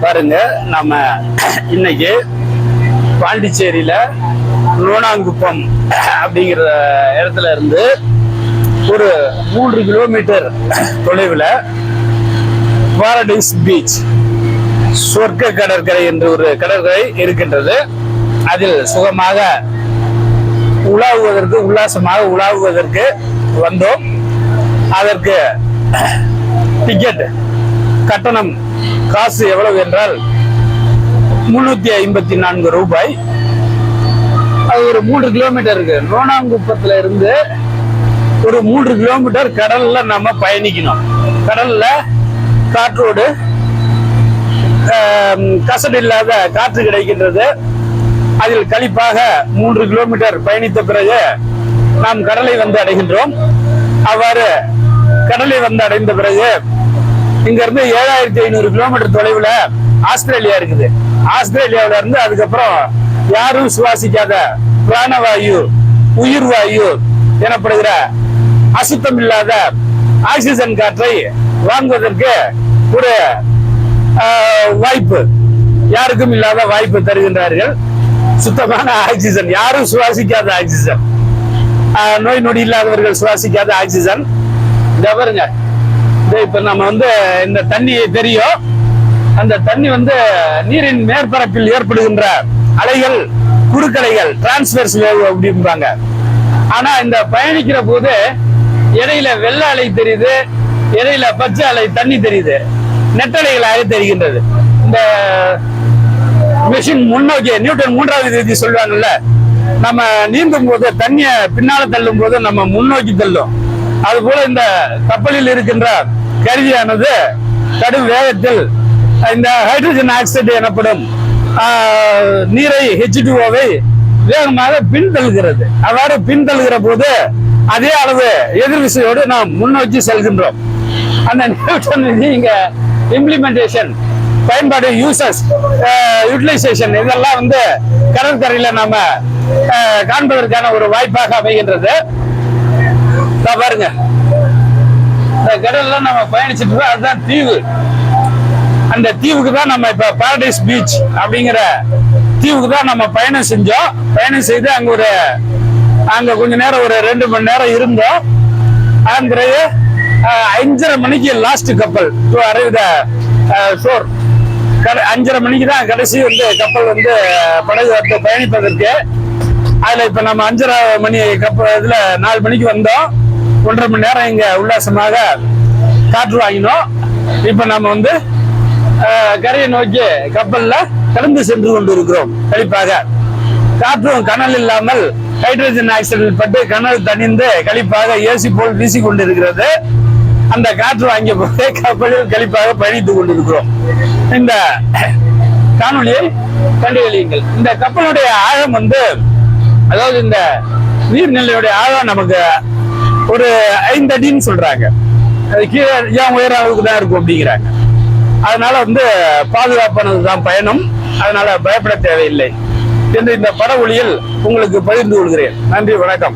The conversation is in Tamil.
பாருங்க, நம்ம இன்னைக்கு பாண்டிச்சேரியில நோனாங்குப்பம் அப்படிங்கிற இடத்துல இருந்து ஒரு 3 கிலோமீட்டர் தொலைவில் பாரடைஸ் பீச், சொர்க்க கடற்கரை என்று ஒரு கடற்கரை இருக்கின்றது. அதில் சுகமாக உலாவுவதற்கு, உல்லாசமாக உலாவுவதற்கு வந்தோம். அதற்கு டிக்கெட் கட்டணம் காசு எவ்வளவு என்றால் 354 ரூபாய். அது ஒரு 3 கிலோமீட்டர் இருக்கு. நோனாங்குப்பத்துல இருந்து ஒரு 3 கிலோமீட்டர் கடல்ல நம்ம பயணிக்கணும். கடல்ல காற்றோடு கசடு இல்லாத காற்று கிடைக்கின்றது. அதில் கழிப்பாக 3 கிலோமீட்டர் பயணித்த பிறகு நாம் கடலை வந்து அடைகின்றோம். அவ்வாறு கடலை வந்து அடைந்த பிறகு இங்க இருந்து 7500 கிலோமீட்டர் தொலைவுல ஆஸ்திரேலியா இருக்குது. ஆஸ்திரேலியாவில இருந்து அதுக்கப்புறம் யாரும் சுவாசிக்காத பிராணவாயு, உயிர் வாயு எனப்படுகிற அசுத்தம் இல்லாத ஆக்சிஜன் காற்றை வாங்குவதற்கு ஒரு வாய்ப்பு, யாருக்கும் இல்லாத வாய்ப்பு தருகின்றார்கள். சுத்தமான ஆக்சிஜன், யாரும் சுவாசிக்காத ஆக்சிஜன், நோய் நொடி இல்லாதவர்கள் சுவாசிக்காத ஆக்சிஜன். இந்த பாருங்க, இப்ப நம்ம வந்து இந்த தண்ணி தெரியும். அந்த தண்ணி வந்து நீரின் மேற்பரப்பில் ஏற்படுகின்ற அலைகள், குறுக்கலைகள், டிரான்ஸ்வர்ஸ் வேவ் அப்படிம்பாங்க. ஆனா இந்த பயணிக்கிற போது இடையில வெள்ளை அலை தெரியுது, இடையில பச்சை அலை தண்ணி தெரியுது, நெட்டலைகளாக தெரிகின்றது. இந்த மிஷின் முன்னோக்கி, நியூட்டன் 3வது விதி சொல்லுவாங்கல்ல, நம்ம நீந்தும் போது தண்ணிய பின்னால தள்ளும் போது நம்ம முன்னோக்கி தள்ளும். அது போல இந்த கப்பலில் இருக்கின்ற கருவியானது கடும் வேகத்தில் இந்த ஹைட்ரஜன் ஆக்சைடு எனப்படும் நீரை H2O-வை வேகமாக பின்தள்ளுகிறது. அவ்வாறு பின்தள்ளுகிற போது அதே அளவு எதிர்விசையோடு நாம் முன்னோக்கி செல்கின்றோம். அந்த நியூட்டன் விதி இங்க இம்ப்ளிமெண்டேஷன், பயன்பாடு, யூசஸ், யூட்டிலைசேஷன் இதெல்லாம் வந்து கடற்கரையில நாம காண்பதற்கான ஒரு வாய்ப்பாக அமைகின்றது. பாருங்க, இந்த கடல்ல நம்ம பயணிச்சுட்டு இருக்கோம். அதுதான் தீவு. அந்த தீவுக்கு தான் நம்ம இப்ப பாரடைஸ் பீச் அப்படிங்கிற தீவுக்கு தான் நம்ம பயணம் செஞ்சோம். பயணம் செய்து அங்க கொஞ்ச நேரம் ஒரு 2 மணி நேரம் இருந்தோம். அதன் பிறகு 5:30 மணிக்கு லாஸ்ட் கப்பல் டு அரைவ் தி ஷோர். 5:30 மணிக்கு தான் கடைசி வந்து கப்பல் வந்து படகு வந்து பயணிப்பதற்கு. அதுல இப்ப நம்ம 5:30 மணி கப்பல் இதுல 4 மணிக்கு வந்தோம். 1.5 மணி நேரம் இங்க உல்லாசமாக காற்று வாங்கினோம். இப்ப நம்ம வந்து கரையை நோக்கி கப்பல்ல கடந்து சென்று கொண்டிருக்கிறோம். கழிப்பாக காற்றும் கனல் இல்லாமல் ஹைட்ரஜன் ஆக்சைடு பட்டு கனல் தணிந்து கழிப்பாக ஏசி போல் வீசி கொண்டிருக்கிறது. அந்த காற்று வாங்கிய போது கப்பலில் கழிப்பாக பயணித்துக் கொண்டிருக்கிறோம். இந்த காணொலியை கண்டுகளியுங்கள். இந்த கப்பலுடைய ஆழம் வந்து, அதாவது இந்த நீர்நிலையுடைய ஆழம் நமக்கு ஒரு 5 அடின்னு சொல்றாங்க. அது கீழே ஏன் உயர அளவுக்கு தான் இருக்கும் அப்படிங்கிறாங்க. அதனால வந்து பாதுகாப்பானதுதான் பயணம். அதனால பயப்பட தேவையில்லை என்று இந்த பட ஒளியில் உங்களுக்கு பகிர்ந்து கொள்கிறேன். நன்றி, வணக்கம்.